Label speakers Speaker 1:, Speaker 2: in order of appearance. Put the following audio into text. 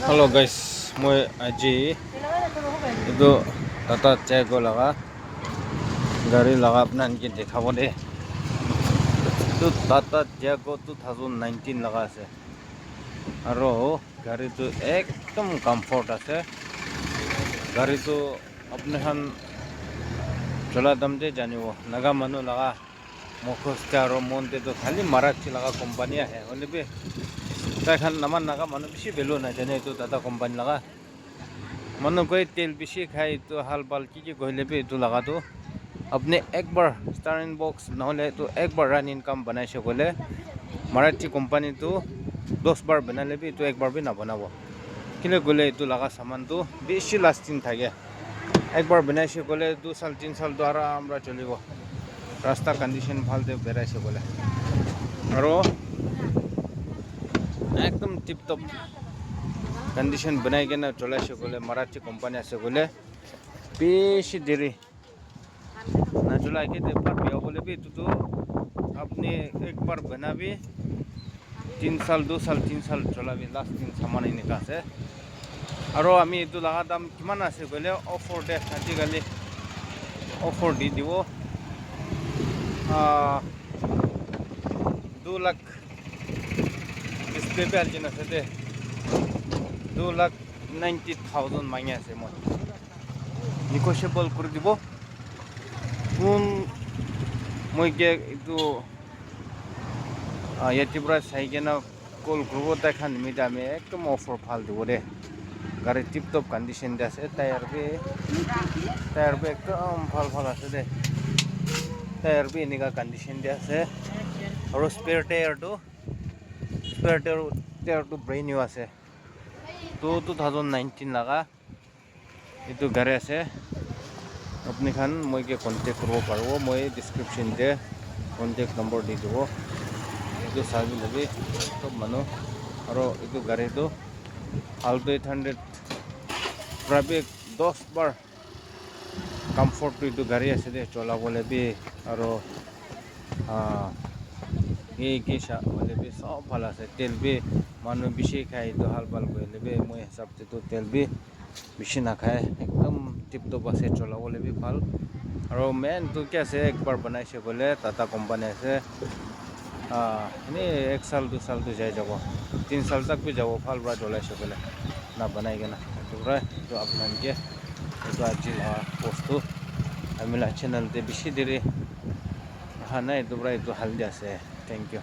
Speaker 1: Hello guys, মই আজি itu Tata Tiago laga gari laga apna inke dekhabo de. Itu Tata Tiago 2019 laga ase. Aro gari tu ekdom comfort ase. Gari tu apne han chola dam de janibo. Naga manu laga mokhoste aro monte to khali Marathi laga company ahe. Hole be tai khan naman naga manu bishi belo na jane itu Tata company laga. मनो कोई तेल बिशी खाई तो हाल बाल की कहले भी तो लगा तो अपने एक बार स्टारिंग बॉक्स नहले तो एक बार रन इनकम बनाई सकले मराठी कंपनी तो 10 बार बना ले भी तो एक बार भी ना बनाबो किले गले तो लगा सामान तो बेसी लास्टिंग থাকে एक बार बनाई सकले 2 साल 3 साल तो आराम रा चलिबो रास्ता कंडीशन ভাল दे बेराई सकले आरो एकदम टिप टॉप कंडीशन बनाई के ना चला सकले मराठी कंपनी আছে বলে বেশি দেরি ना चला के दे पर बिया बोले भी तो अपने एक बार बना भी 3 साल 2 साल 3 साल चला भी लास्टिंग सामान ही निका আছে আৰু আমি এটো লাগা দাম কিমান আছে কইলে অফার দে আজি গালি অফার দি দিব 2 লাখ ডিসপ্লে पे আলজিনা আছে 2,90,000 মাইনে আছে মই নিগোশিয়েবল করে দিব কোন মই কে এটো ইয়াতিপুরা সাইকেনা কল গ্রুপ দেখান মিদামে একদম অফার ভাল দিব দে গাড়ি টিপ টপ কন্ডিশন দে আছে টায়ার বে একদম ভাল ভাল আছে দে টায়ার বে নিগা কন্ডিশন দে আছে আৰু স্পেয়ার টায়ার তো ব্রেন নিউ আছে तो 2019 लगा ये गाड़ी আছে अपनी खान मैं के कॉन्टेक्ट करबो पारबो मैं डिस्क्रिप्शन दे कॉन्टेक्ट नंबर दे देबो ये साबि लगे सब मानो और ये गाड़ी तो आल्टो 800 प्राइवे 10 बार कंफर्ट तो गाड़ी আছে दे चला बोले भी और ये के बोले भी सब ভাল আছে तेल भी मानु बिशी खाए तो हाल बाल कहले भी मैं हिसाब से तो तेल भी बिशी ना खाए एकदम टिप टॉप আছে चला बोले भी ভাল और मेन तो क्या से एक बार बनाई से बोले टाटा कंपनी से ने 1 साल 2 साल तो जाए जाबो 3 साल तक भी जाबो ভাল बड़ा चला से बोले ना बनाई के ना तो अपना के तो आज पोस्ट हमें चैनल दे बिशी देरे हाँ ना तो बड़ा तो हाल जैसे थैंक यू